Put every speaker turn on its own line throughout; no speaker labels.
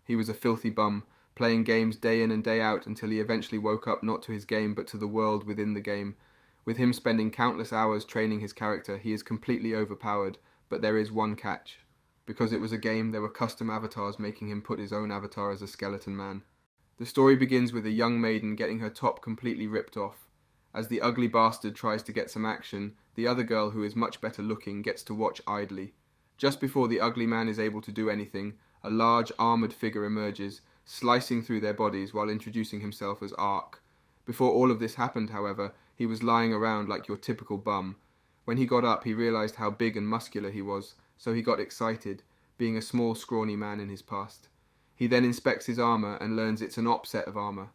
He was a filthy bum, playing games day in and day out until he eventually woke up not to his game but to the world within the game. With him spending countless hours training his character, he is completely overpowered, but there is one catch. Because it was a game, there were custom avatars making him put his own avatar as a skeleton man. The story begins with a young maiden getting her top completely ripped off. As the ugly bastard tries to get some action, the other girl, who is much better looking, gets to watch idly. Just before the ugly man is able to do anything, a large armoured figure emerges, slicing through their bodies while introducing himself as Ark. Before all of this happened, however, he was lying around like your typical bum. When he got up, he realised how big and muscular he was, so he got excited, being a small, scrawny man in his past. He then inspects his armour and learns it's an op set of armour.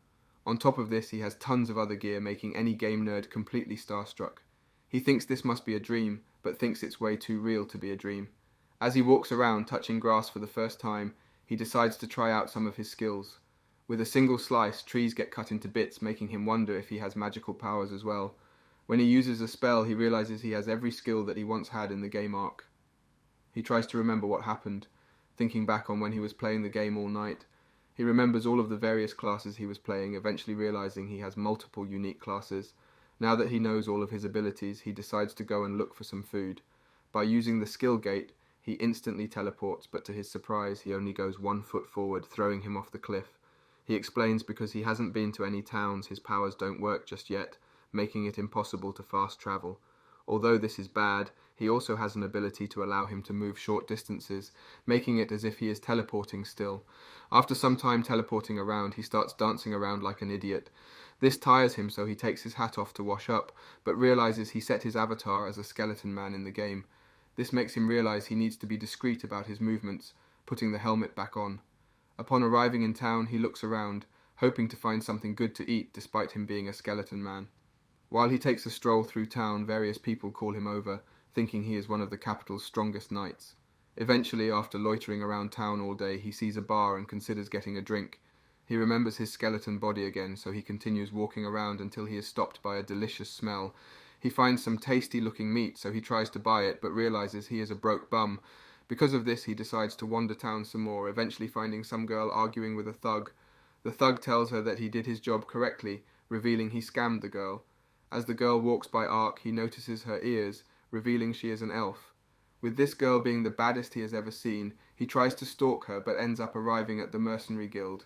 On top of this, he has tons of other gear, making any game nerd completely starstruck. He thinks this must be a dream, but thinks it's way too real to be a dream. As he walks around touching grass for the first time, he decides to try out some of his skills. With a single slice, trees get cut into bits, making him wonder if he has magical powers as well. When he uses a spell, he realizes he has every skill that he once had in the game arc. He tries to remember what happened, thinking back on when he was playing the game all night. He remembers all of the various classes he was playing, eventually realizing he has multiple unique classes. Now that he knows all of his abilities, he decides to go and look for some food. By using the skill gate, he instantly teleports, but to his surprise, he only goes 1 foot forward, throwing him off the cliff. He explains because he hasn't been to any towns, his powers don't work just yet, making it impossible to fast travel. Although this is bad, he also has an ability to allow him to move short distances, making it as if he is teleporting still. After some time teleporting around, he starts dancing around like an idiot. This tires him, so he takes his hat off to wash up, but realizes he set his avatar as a skeleton man in the game. This makes him realize he needs to be discreet about his movements, putting the helmet back on. Upon arriving in town, he looks around, hoping to find something good to eat despite him being a skeleton man. While he takes a stroll through town, various people call him over, thinking he is one of the capital's strongest knights. Eventually, after loitering around town all day, he sees a bar and considers getting a drink. He remembers his skeleton body again, so he continues walking around until he is stopped by a delicious smell. He finds some tasty-looking meat, so he tries to buy it, but realizes he is a broke bum. Because of this, he decides to wander town some more, eventually finding some girl arguing with a thug. The thug tells her that he did his job correctly, revealing he scammed the girl. As the girl walks by Ark, he notices her ears, revealing she is an elf. With this girl being the baddest he has ever seen, he tries to stalk her, but ends up arriving at the mercenary guild.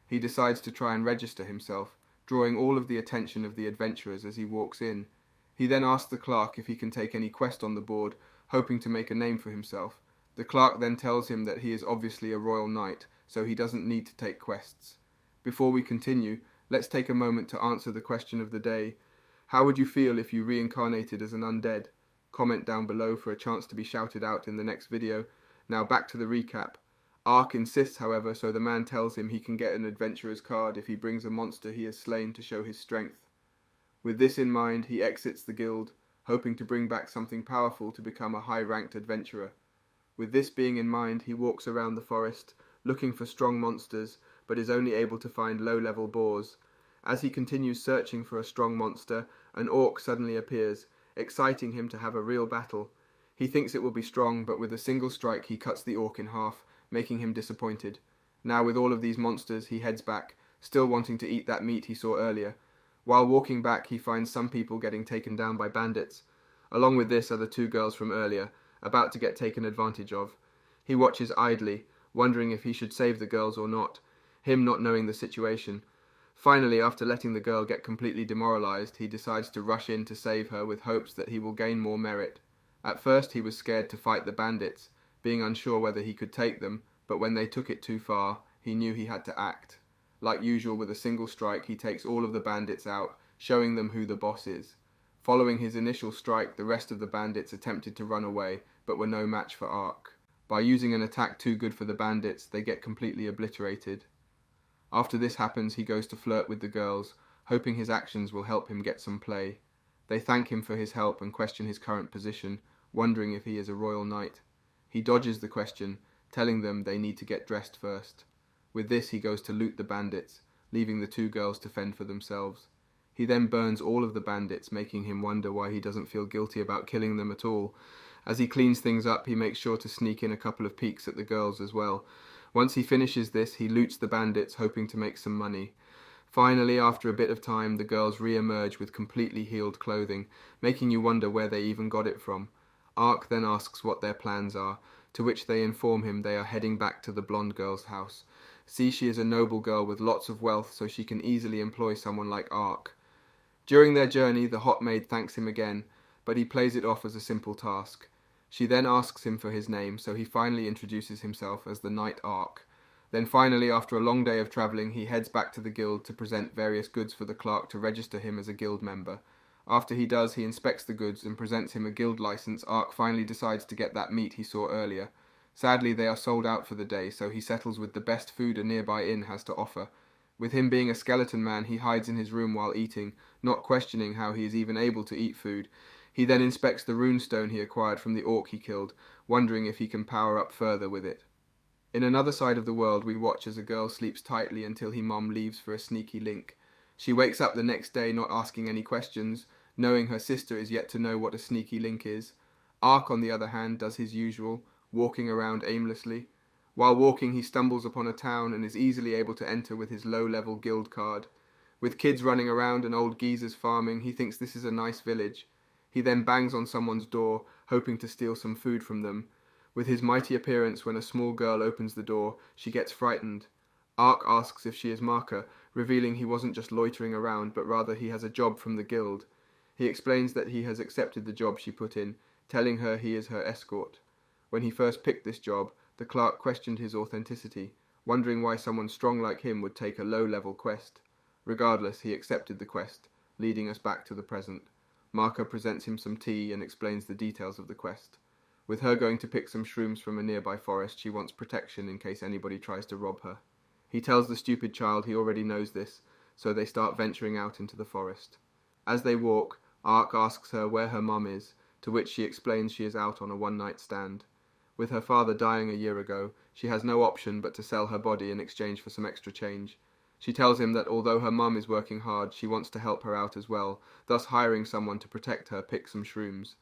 He decides to try and register himself, drawing all of the attention of the adventurers as he walks in. He then asks the clerk if he can take any quest on the board, hoping to make a name for himself. The clerk then tells him that he is obviously a royal knight, so he doesn't need to take quests. Before we continue, let's take a moment to answer the question of the day. How would you feel if you reincarnated as an undead? Comment down below for a chance to be shouted out in the next video. Now back to the recap. Ark insists, however, so the man tells him he can get an adventurer's card if he brings a monster he has slain to show his strength. With this in mind, he exits the guild, hoping to bring back something powerful to become a high-ranked adventurer. With this being in mind, he walks around the forest, looking for strong monsters, but is only able to find low-level boars. As he continues searching for a strong monster, an orc suddenly appears, exciting him to have a real battle. He thinks it will be strong, but with a single strike he cuts the orc in half, making him disappointed. Now with all of these monsters, he heads back, still wanting to eat that meat he saw earlier. While walking back, he finds some people getting taken down by bandits. Along with this are the 2 girls from earlier, about to get taken advantage of. He watches idly, wondering if he should save the girls or not, him not knowing the situation. Finally, after letting the girl get completely demoralized, he decides to rush in to save her with hopes that he will gain more merit. At first he was scared to fight the bandits, being unsure whether he could take them, but when they took it too far, he knew he had to act. Like usual, with a single strike, he takes all of the bandits out, showing them who the boss is. Following his initial strike, the rest of the bandits attempted to run away, but were no match for Ark. By using an attack too good for the bandits, they get completely obliterated. After this happens, he goes to flirt with the girls, hoping his actions will help him get some play. They thank him for his help and question his current position, wondering if he is a royal knight. He dodges the question, telling them they need to get dressed first. With this, he goes to loot the bandits, leaving the two girls to fend for themselves. He then burns all of the bandits, making him wonder why he doesn't feel guilty about killing them at all. As he cleans things up, he makes sure to sneak in a couple of peeks at the girls as well. Once he finishes this, he loots the bandits, hoping to make some money. Finally, after a bit of time, the girls re-emerge with completely healed clothing, making you wonder where they even got it from. Ark then asks what their plans are, to which they inform him they are heading back to the blonde girl's house. See, she is a noble girl with lots of wealth, so she can easily employ someone like Ark. During their journey, the hot maid thanks him again, but he plays it off as a simple task. She then asks him for his name, so he finally introduces himself as the Knight Ark. Then finally, after a long day of travelling, he heads back to the guild to present various goods for the clerk to register him as a guild member. After he does, he inspects the goods and presents him a guild license. Ark finally decides to get that meat he saw earlier. Sadly, they are sold out for the day, so he settles with the best food a nearby inn has to offer. With him being a skeleton man, he hides in his room while eating, not questioning how he is even able to eat food. He then inspects the runestone he acquired from the orc he killed, wondering if he can power up further with it. In another side of the world, we watch as a girl sleeps tightly until her mom leaves for a sneaky link. She wakes up the next day not asking any questions, knowing her sister is yet to know what a sneaky link is. Ark, on the other hand, does his usual, walking around aimlessly. While walking, he stumbles upon a town and is easily able to enter with his low-level guild card. With kids running around and old geezers farming, he thinks this is a nice village. He then bangs on someone's door, hoping to steal some food from them. With his mighty appearance, when a small girl opens the door, she gets frightened. Ark asks if she is Marka, revealing he wasn't just loitering around, but rather he has a job from the guild. He explains that he has accepted the job she put in, telling her he is her escort. When he first picked this job, the clerk questioned his authenticity, wondering why someone strong like him would take a low-level quest. Regardless, he accepted the quest, leading us back to the present. Marka presents him some tea and explains the details of the quest. With her going to pick some shrooms from a nearby forest, she wants protection in case anybody tries to rob her. He tells the stupid child he already knows this, so they start venturing out into the forest. As they walk, Ark asks her where her mum is, to which she explains she is out on a one-night stand. With her father dying a year ago, she has no option but to sell her body in exchange for some extra change. She tells him that although her mum is working hard, she wants to help her out as well, thus hiring someone to protect her pick some shrooms.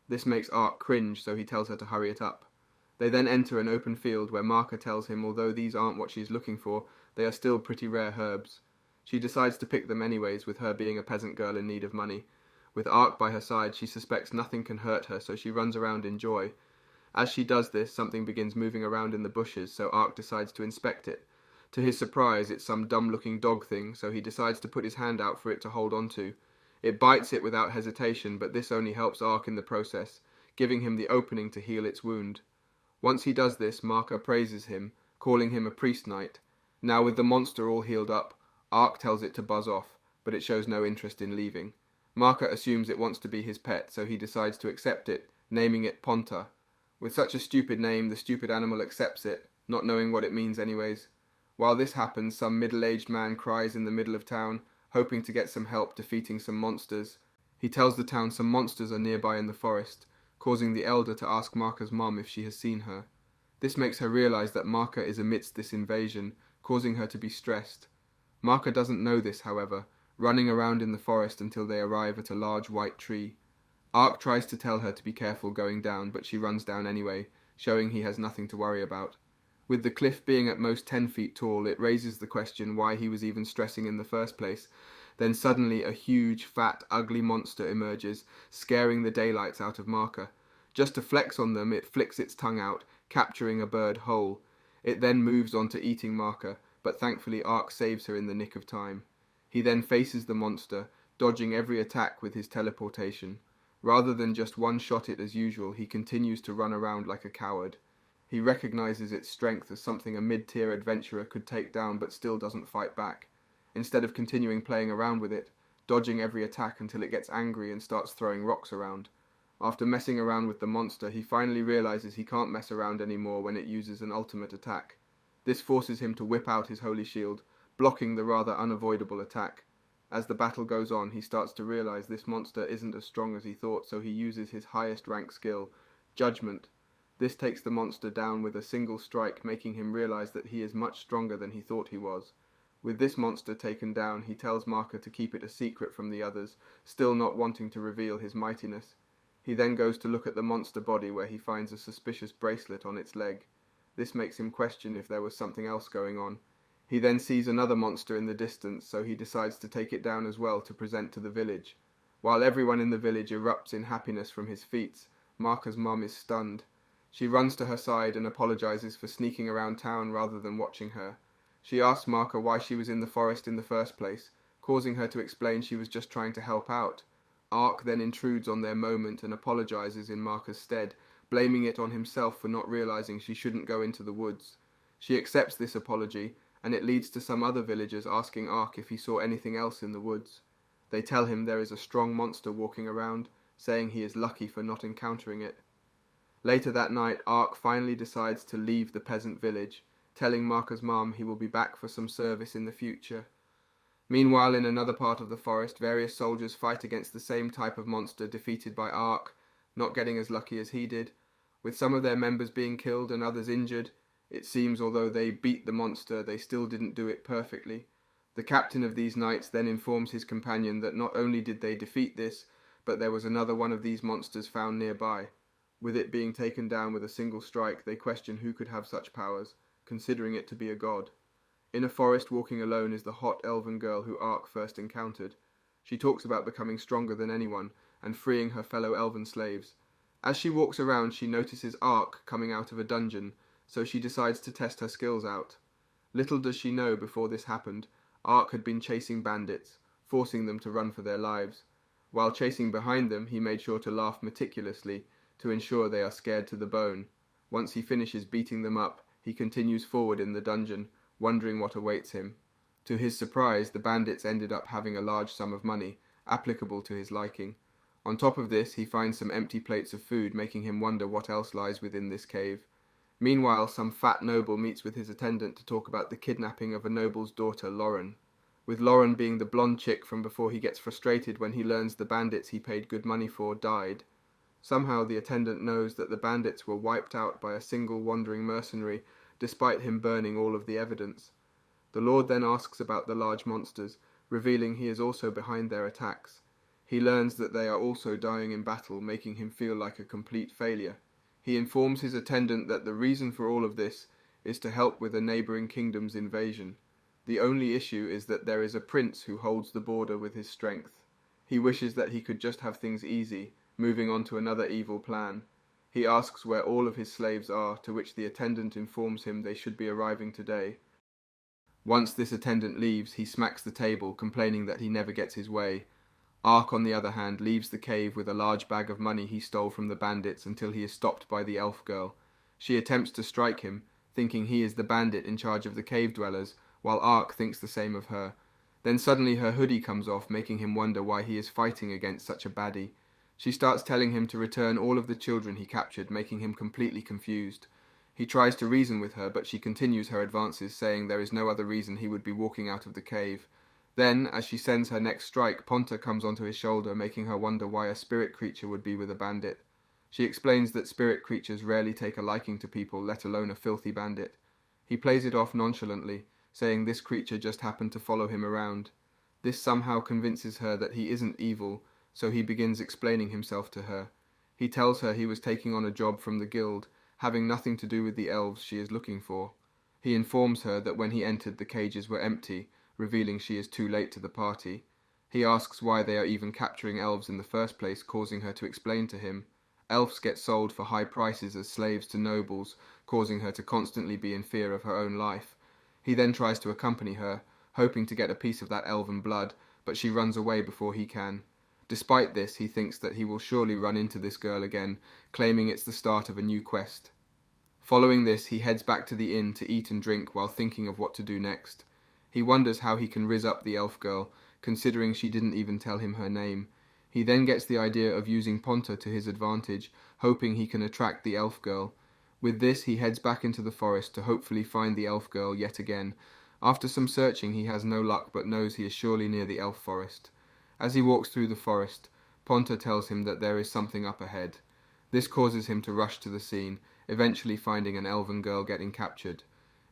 This makes Ark cringe, so he tells her to hurry it up. They then enter an open field where Marka tells him although these aren't what she's looking for, they are still pretty rare herbs. She decides to pick them anyways, with her being a peasant girl in need of money. With Ark by her side, she suspects nothing can hurt her, so she runs around in joy. As she does this, something begins moving around in the bushes, so Ark decides to inspect it. To his surprise, it's some dumb-looking dog thing, so he decides to put his hand out for it to hold on to. It bites it without hesitation, but this only helps Ark in the process, giving him the opening to heal its wound. Once he does this, Marka praises him, calling him a priest knight. Now with the monster all healed up, Ark tells it to buzz off, but it shows no interest in leaving. Marka assumes it wants to be his pet, so he decides to accept it, naming it Ponta. With such a stupid name, the stupid animal accepts it, not knowing what it means anyways. While this happens, some middle-aged man cries in the middle of town, hoping to get some help defeating some monsters. He tells the town some monsters are nearby in the forest, causing the elder to ask Marka's mom if she has seen her. This makes her realize that Marka is amidst this invasion, causing her to be stressed. Marka doesn't know this, however, running around in the forest until they arrive at a large white tree. Ark tries to tell her to be careful going down, but she runs down anyway, showing he has nothing to worry about. With the cliff being at most 10 feet tall, it raises the question why he was even stressing in the first place. Then suddenly a huge, fat, ugly monster emerges, scaring the daylights out of Marka. Just to flex on them, it flicks its tongue out, capturing a bird whole. It then moves on to eating Marka, but thankfully Ark saves her in the nick of time. He then faces the monster, dodging every attack with his teleportation. Rather than just one-shot it as usual, he continues to run around like a coward. He recognizes its strength as something a mid-tier adventurer could take down but still doesn't fight back. Instead of continuing playing around with it, dodging every attack until it gets angry and starts throwing rocks around. After messing around with the monster, he finally realizes he can't mess around anymore when it uses an ultimate attack. This forces him to whip out his holy shield, blocking the rather unavoidable attack. As the battle goes on, he starts to realize this monster isn't as strong as he thought, so he uses his highest rank skill, Judgment. This takes the monster down with a single strike, making him realize that he is much stronger than he thought he was. With this monster taken down, he tells Marker to keep it a secret from the others, still not wanting to reveal his mightiness. He then goes to look at the monster body, where he finds a suspicious bracelet on its leg. This makes him question if there was something else going on. He then sees another monster in the distance, so he decides to take it down as well to present to the village. While everyone in the village erupts in happiness from his feats, Marker's mum is stunned. She runs to her side and apologizes for sneaking around town rather than watching her. She asks Marker why she was in the forest in the first place, causing her to explain she was just trying to help out. Ark then intrudes on their moment and apologizes in Marker's stead, blaming it on himself for not realizing she shouldn't go into the woods. She accepts this apology, and it leads to some other villagers asking Ark if he saw anything else in the woods. They tell him there is a strong monster walking around, saying he is lucky for not encountering it. Later that night, Ark finally decides to leave the peasant village, telling Marker's mom he will be back for some service in the future. Meanwhile, in another part of the forest, various soldiers fight against the same type of monster, defeated by Ark, not getting as lucky as he did. With some of their members being killed and others injured, it seems although they beat the monster, they still didn't do it perfectly. The captain of these knights then informs his companion that not only did they defeat this, but there was another one of these monsters found nearby. With it being taken down with a single strike, they question who could have such powers, considering it to be a god. In a forest walking alone is the hot elven girl who Ark first encountered. She talks about becoming stronger than anyone and freeing her fellow elven slaves. As she walks around, she notices Ark coming out of a dungeon, so she decides to test her skills out. Little does she know before this happened, Ark had been chasing bandits, forcing them to run for their lives. While chasing behind them, he made sure to laugh meticulously to ensure they are scared to the bone. Once he finishes beating them up, he continues forward in the dungeon, wondering what awaits him. To his surprise, the bandits ended up having a large sum of money, applicable to his liking. On top of this, he finds some empty plates of food, making him wonder what else lies within this cave. Meanwhile, some fat noble meets with his attendant to talk about the kidnapping of a noble's daughter, Lauren. With Lauren being the blonde chick from before he gets frustrated when he learns the bandits he paid good money for died. Somehow the attendant knows that the bandits were wiped out by a single wandering mercenary, despite him burning all of the evidence. The Lord then asks about the large monsters, revealing he is also behind their attacks. He learns that they are also dying in battle, making him feel like a complete failure. He informs his attendant that the reason for all of this is to help with a neighbouring kingdom's invasion. The only issue is that there is a prince who holds the border with his strength. He wishes that he could just have things easy, moving on to another evil plan. He asks where all of his slaves are, to which the attendant informs him they should be arriving today. Once this attendant leaves, he smacks the table, complaining that he never gets his way. Ark, on the other hand, leaves the cave with a large bag of money he stole from the bandits until he is stopped by the elf girl. She attempts to strike him, thinking he is the bandit in charge of the cave dwellers, while Ark thinks the same of her. Then suddenly her hoodie comes off, making him wonder why he is fighting against such a baddie. She starts telling him to return all of the children he captured, making him completely confused. He tries to reason with her, but she continues her advances, saying there is no other reason he would be walking out of the cave. Then, as she sends her next strike, Ponta comes onto his shoulder, making her wonder why a spirit creature would be with a bandit. She explains that spirit creatures rarely take a liking to people, let alone a filthy bandit. He plays it off nonchalantly, saying this creature just happened to follow him around. This somehow convinces her that he isn't evil, so he begins explaining himself to her. He tells her he was taking on a job from the guild, having nothing to do with the elves she is looking for. He informs her that when he entered, the cages were empty, revealing she is too late to the party. He asks why they are even capturing elves in the first place, causing her to explain to him. Elves get sold for high prices as slaves to nobles, causing her to constantly be in fear of her own life. He then tries to accompany her, hoping to get a piece of that elven blood, but she runs away before he can. Despite this, he thinks that he will surely run into this girl again, claiming it's the start of a new quest. Following this, he heads back to the inn to eat and drink while thinking of what to do next. He wonders how he can rizz up the elf girl, considering she didn't even tell him her name. He then gets the idea of using Ponta to his advantage, hoping he can attract the elf girl. With this, he heads back into the forest to hopefully find the elf girl yet again. After some searching, he has no luck but knows he is surely near the elf forest. As he walks through the forest, Ponta tells him that there is something up ahead. This causes him to rush to the scene, eventually finding an elven girl getting captured.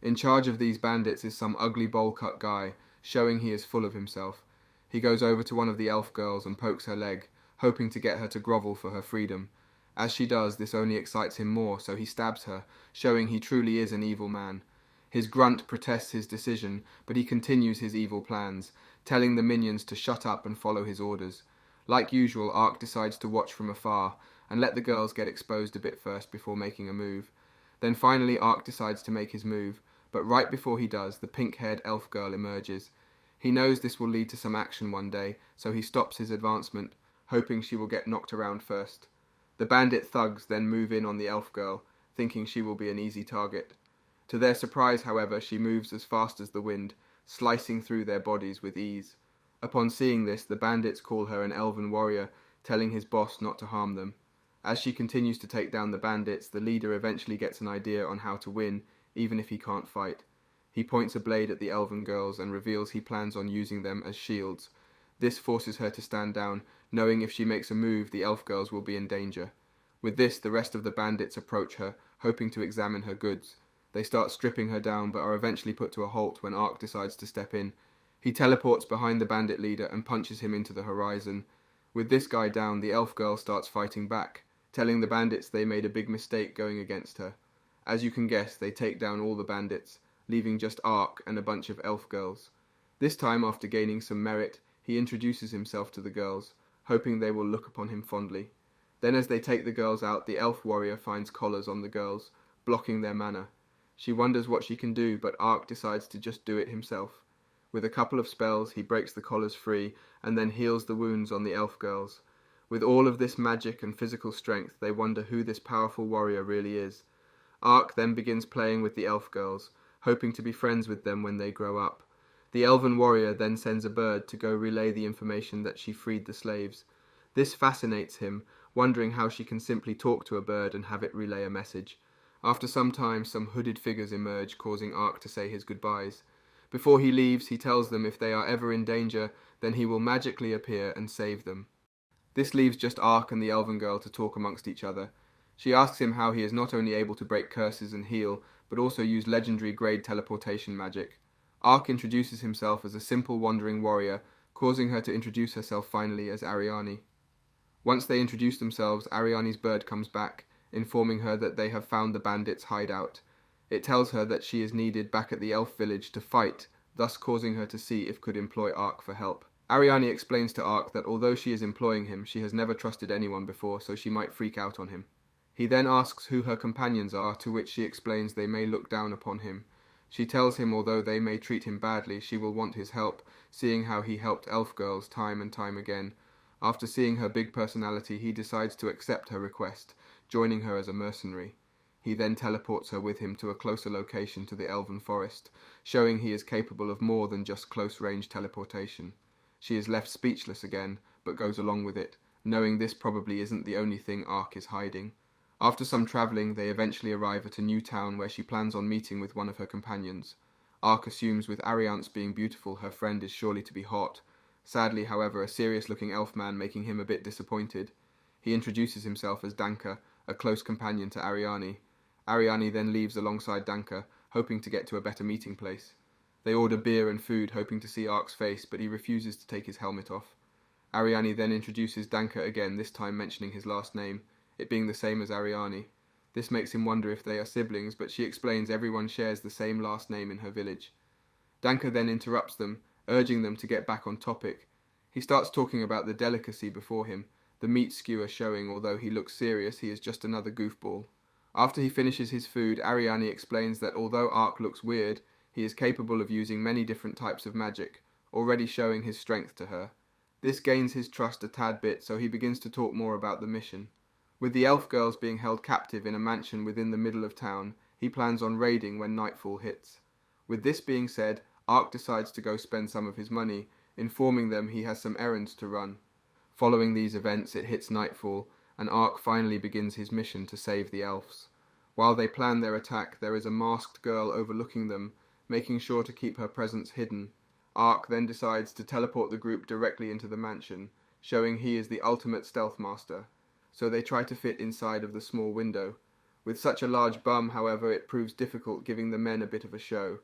In charge of these bandits is some ugly bowl-cut guy, showing he is full of himself. He goes over to one of the elf girls and pokes her leg, hoping to get her to grovel for her freedom. As she does, this only excites him more, so he stabs her, showing he truly is an evil man. His grunt protests his decision, but he continues his evil plans, telling the minions to shut up and follow his orders. Like usual, Ark decides to watch from afar, and let the girls get exposed a bit first before making a move. Then finally Ark decides to make his move, but right before he does, the pink-haired elf girl emerges. He knows this will lead to some action one day, so he stops his advancement, hoping she will get knocked around first. The bandit thugs then move in on the elf girl, thinking she will be an easy target. To their surprise, however, she moves as fast as the wind, slicing through their bodies with ease. Upon seeing this, the bandits call her an elven warrior, telling his boss not to harm them. As she continues to take down the bandits, the leader eventually gets an idea on how to win, even if he can't fight. He points a blade at the elven girls and reveals he plans on using them as shields. This forces her to stand down, knowing if she makes a move, the elf girls will be in danger. With this, the rest of the bandits approach her, hoping to examine her goods. They start stripping her down, but are eventually put to a halt when Ark decides to step in. He teleports behind the bandit leader and punches him into the horizon. With this guy down, the elf girl starts fighting back, telling the bandits they made a big mistake going against her. As you can guess, they take down all the bandits, leaving just Ark and a bunch of elf girls. This time, after gaining some merit, he introduces himself to the girls, hoping they will look upon him fondly. Then as they take the girls out, the elf warrior finds collars on the girls, blocking their mana. She wonders what she can do, but Ark decides to just do it himself. With a couple of spells, he breaks the collars free, and then heals the wounds on the elf girls. With all of this magic and physical strength, they wonder who this powerful warrior really is. Ark then begins playing with the elf girls, hoping to be friends with them when they grow up. The elven warrior then sends a bird to go relay the information that she freed the slaves. This fascinates him, wondering how she can simply talk to a bird and have it relay a message. After some time, some hooded figures emerge, causing Ark to say his goodbyes. Before he leaves, he tells them if they are ever in danger, then he will magically appear and save them. This leaves just Ark and the elven girl to talk amongst each other. She asks him how he is not only able to break curses and heal, but also use legendary grade teleportation magic. Ark introduces himself as a simple wandering warrior, causing her to introduce herself finally as Ariane. Once they introduce themselves, Ariane's bird comes back, informing her that they have found the bandits' hideout. It tells her that she is needed back at the elf village to fight, thus causing her to see if could employ Ark for help. Ariane explains to Ark that although she is employing him, she has never trusted anyone before, so she might freak out on him. He then asks who her companions are, to which she explains they may look down upon him. She tells him although they may treat him badly, she will want his help, seeing how he helped elf girls time and time again. After seeing her big personality, he decides to accept her request, joining her as a mercenary. He then teleports her with him to a closer location to the elven forest, showing he is capable of more than just close-range teleportation. She is left speechless again, but goes along with it, knowing this probably isn't the only thing Ark is hiding. After some travelling, they eventually arrive at a new town where she plans on meeting with one of her companions. Ark assumes with Ariance being beautiful, her friend is surely to be hot. Sadly, however, a serious-looking elf man making him a bit disappointed. He introduces himself as Danka, a close companion to Ariane. Ariane then leaves alongside Danka, hoping to get to a better meeting place. They order beer and food, hoping to see Ark's face, but he refuses to take his helmet off. Ariane then introduces Danka again, this time mentioning his last name, it being the same as Ariane. This makes him wonder if they are siblings, but she explains everyone shares the same last name in her village. Danka then interrupts them, urging them to get back on topic. He starts talking about the delicacy before him, the meat skewer showing although he looks serious, he is just another goofball. After he finishes his food, Ariane explains that although Ark looks weird, he is capable of using many different types of magic, already showing his strength to her. This gains his trust a tad bit, so he begins to talk more about the mission. With the elf girls being held captive in a mansion within the middle of town, he plans on raiding when nightfall hits. With this being said, Ark decides to go spend some of his money, informing them he has some errands to run. Following these events, it hits nightfall, and Ark finally begins his mission to save the elves. While they plan their attack, there is a masked girl overlooking them, making sure to keep her presence hidden. Ark then decides to teleport the group directly into the mansion, showing he is the ultimate stealth master. So they try to fit inside of the small window. With such a large bum, however, it proves difficult, giving the men a bit of a show.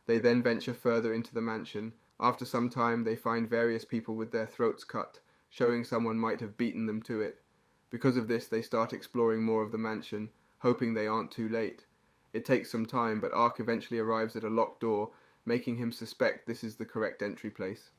They then venture further into the mansion. After some time, they find various people with their throats cut, showing someone might have beaten them to it. Because of this, they start exploring more of the mansion, hoping they aren't too late. It takes some time, but Ark eventually arrives at a locked door, making him suspect this is the correct entry place.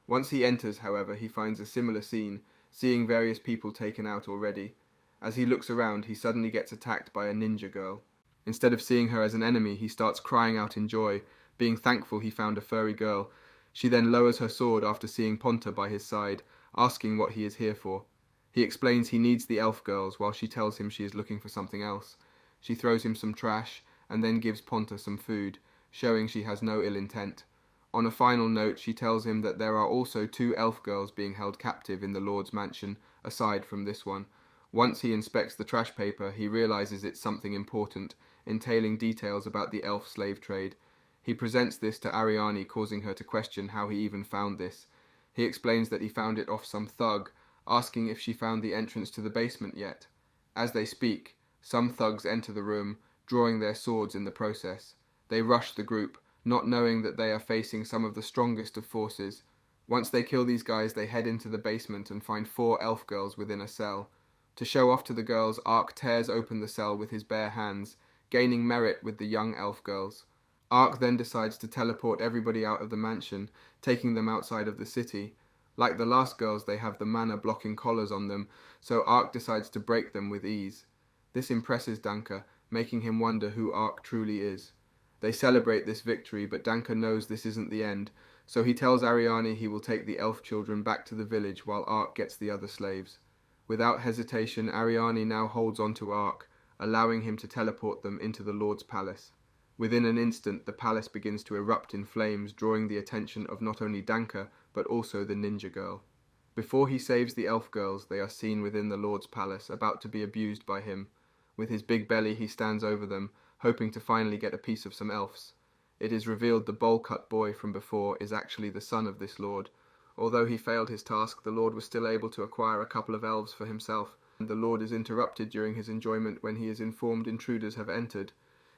Once he enters, however, he finds a similar scene, seeing various people taken out already. As he looks around, he suddenly gets attacked by a ninja girl. Instead of seeing her as an enemy, he starts crying out in joy, being thankful he found a furry girl. She then lowers her sword after seeing Ponta by his side, asking what he is here for. He explains he needs the elf girls, while she tells him she is looking for something else. She throws him some trash, and then gives Ponta some food, showing she has no ill intent. On a final note, she tells him that there are also 2 elf girls being held captive in the Lord's mansion, aside from this one. Once he inspects the trash paper, he realizes it's something important, entailing details about the elf slave trade. He presents this to Ariane, causing her to question how he even found this. He explains that he found it off some thug, asking if she found the entrance to the basement yet. As they speak, some thugs enter the room, drawing their swords in the process. They rush the group, not knowing that they are facing some of the strongest of forces. Once they kill these guys, they head into the basement and find 4 elf girls within a cell. To show off to the girls, Ark tears open the cell with his bare hands, gaining merit with the young elf girls. Ark then decides to teleport everybody out of the mansion, taking them outside of the city. Like the last girls, they have the mana blocking collars on them, so Ark decides to break them with ease. This impresses Danka, making him wonder who Ark truly is. They celebrate this victory, but Danka knows this isn't the end, so he tells Ariane he will take the elf children back to the village while Ark gets the other slaves. Without hesitation, Ariane now holds on to Ark, allowing him to teleport them into the Lord's palace. Within an instant, the palace begins to erupt in flames, drawing the attention of not only Danka, but also the ninja girl. Before he saves the elf girls, they are seen within the Lord's palace, about to be abused by him. With his big belly, he stands over them, hoping to finally get a piece of some elves. It is revealed the bowl-cut boy from before is actually the son of this lord. Although he failed his task, the lord was still able to acquire a couple of elves for himself, and the lord is interrupted during his enjoyment when he is informed intruders have entered.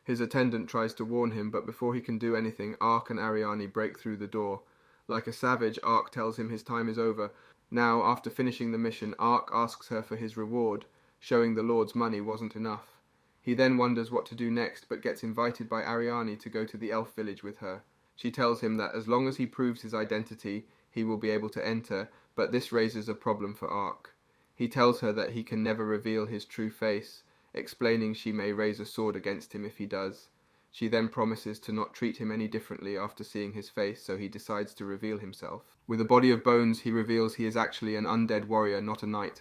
His attendant tries to warn him, but before he can do anything, Ark and Ariane break through the door. Like a savage, Ark tells him his time is over. Now, after finishing the mission, Ark asks her for his reward, showing the Lord's money wasn't enough. He then wonders what to do next, but gets invited by Ariane to go to the elf village with her. She tells him that as long as he proves his identity, he will be able to enter, but this raises a problem for Ark. He tells her that he can never reveal his true face, explaining she may raise a sword against him if he does. She then promises to not treat him any differently after seeing his face, so he decides to reveal himself. With a body of bones, he reveals he is actually an undead warrior, not a knight.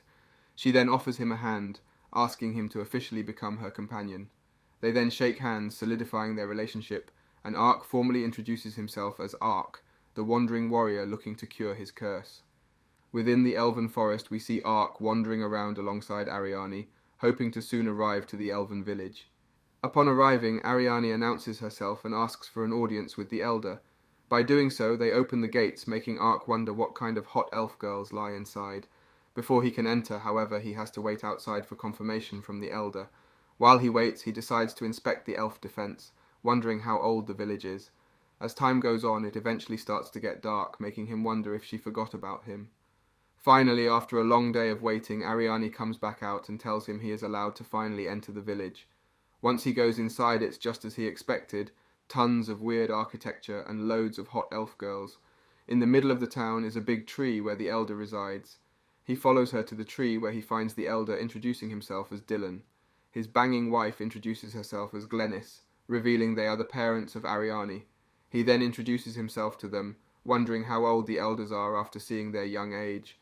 She then offers him a hand, asking him to officially become her companion. They then shake hands, solidifying their relationship, and Ark formally introduces himself as Ark, the wandering warrior looking to cure his curse. Within the elven forest, we see Ark wandering around alongside Ariane, hoping to soon arrive to the elven village. Upon arriving, Ariane announces herself and asks for an audience with the elder. By doing so, they open the gates, making Ark wonder what kind of hot elf girls lie inside. Before he can enter, however, he has to wait outside for confirmation from the elder. While he waits, he decides to inspect the elf defense, wondering how old the village is. As time goes on, it eventually starts to get dark, making him wonder if she forgot about him. Finally, after a long day of waiting, Ariane comes back out and tells him he is allowed to finally enter the village. Once he goes inside, it's just as he expected, tons of weird architecture and loads of hot elf girls. In the middle of the town is a big tree where the elder resides. He follows her to the tree where he finds the elder introducing himself as Dylan. His banging wife introduces herself as Glennis, revealing they are the parents of Ariane. He then introduces himself to them, wondering how old the elders are after seeing their young age.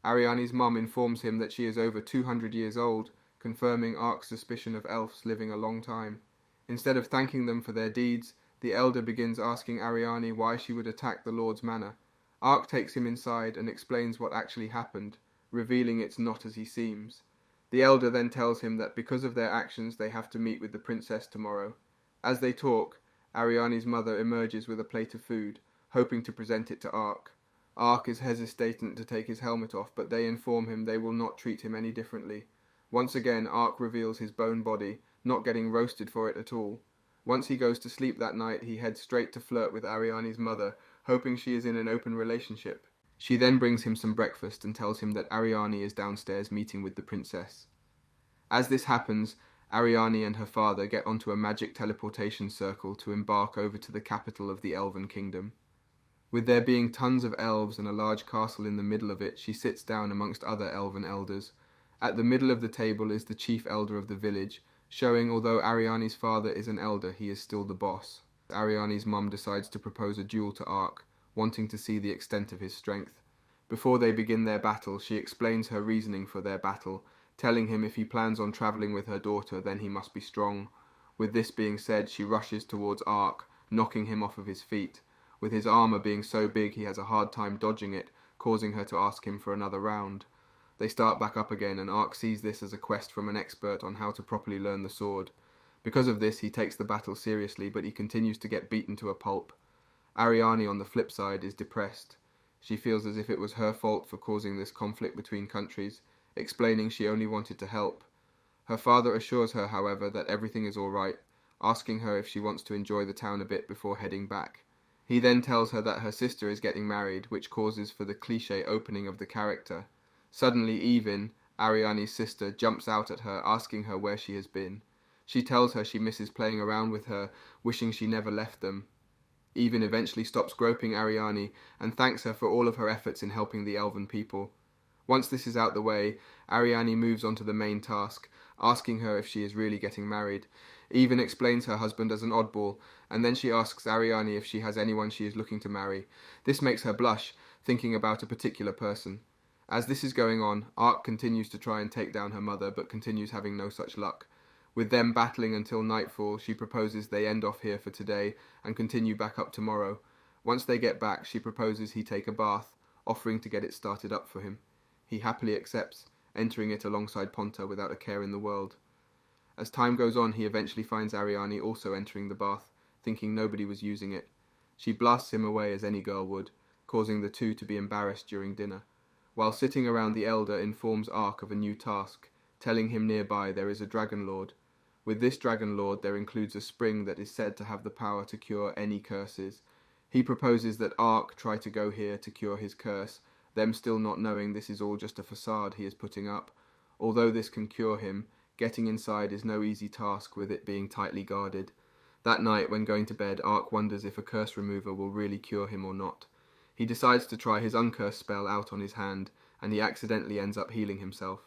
Ariane's mum informs him that she is over 200 years old, confirming Ark's suspicion of elves living a long time. Instead of thanking them for their deeds, the elder begins asking Ariane why she would attack the Lord's manor. Ark takes him inside and explains what actually happened. revealing it's not as he seems. The elder then tells him that because of their actions they have to meet with the princess tomorrow. As they talk, Ariane's mother emerges with a plate of food, hoping to present it to Ark. Ark is hesitant to take his helmet off, but they inform him they will not treat him any differently. Once again, Ark reveals his bone body, not getting roasted for it at all. Once he goes to sleep that night, he heads straight to flirt with Ariane's mother, hoping she is in an open relationship. She then brings him some breakfast and tells him that Ariane is downstairs meeting with the princess. As this happens, Ariane and her father get onto a magic teleportation circle to embark over to the capital of the Elven Kingdom. With there being tons of elves and a large castle in the middle of it, she sits down amongst other elven elders. At the middle of the table is the chief elder of the village, showing although Ariane's father is an elder, he is still the boss. Ariane's mum decides to propose a duel to Ark, wanting to see the extent of his strength. Before they begin their battle, she explains her reasoning for their battle, telling him if he plans on travelling with her daughter, then he must be strong. With this being said, she rushes towards Ark, knocking him off of his feet. With his armour being so big, he has a hard time dodging it, causing her to ask him for another round. They start back up again, and Ark sees this as a quest from an expert on how to properly learn the sword. Because of this, he takes the battle seriously, but he continues to get beaten to a pulp. Ariane, on the flip side, is depressed. She feels as if it was her fault for causing this conflict between countries, explaining she only wanted to help. Her father assures her, however, that everything is alright, asking her if she wants to enjoy the town a bit before heading back. He then tells her that her sister is getting married, which causes for the cliché opening of the character. Suddenly, Evin, Ariane's sister, jumps out at her, asking her where she has been. She tells her she misses playing around with her, wishing she never left them. Evin eventually stops groping Ariane and thanks her for all of her efforts in helping the elven people. Once this is out the way, Ariane moves on to the main task, asking her if she is really getting married. Evin explains her husband as an oddball, and then she asks Ariane if she has anyone she is looking to marry. This makes her blush, thinking about a particular person. As this is going on, Ark continues to try and take down her mother, but continues having no such luck. With them battling until nightfall, she proposes they end off here for today and continue back up tomorrow. Once they get back, she proposes he take a bath, offering to get it started up for him. He happily accepts, entering it alongside Ponta without a care in the world. As time goes on, he eventually finds Ariane also entering the bath, thinking nobody was using it. She blasts him away as any girl would, causing the two to be embarrassed during dinner. While sitting around, the elder informs Ark of a new task, telling him nearby there is a dragon lord. With this dragon lord there includes a spring that is said to have the power to cure any curses. He proposes that Ark try to go here to cure his curse, them still not knowing this is all just a facade he is putting up. Although this can cure him, getting inside is no easy task with it being tightly guarded. That night, when going to bed, Ark wonders if a curse remover will really cure him or not. He decides to try his uncursed spell out on his hand, and he accidentally ends up healing himself.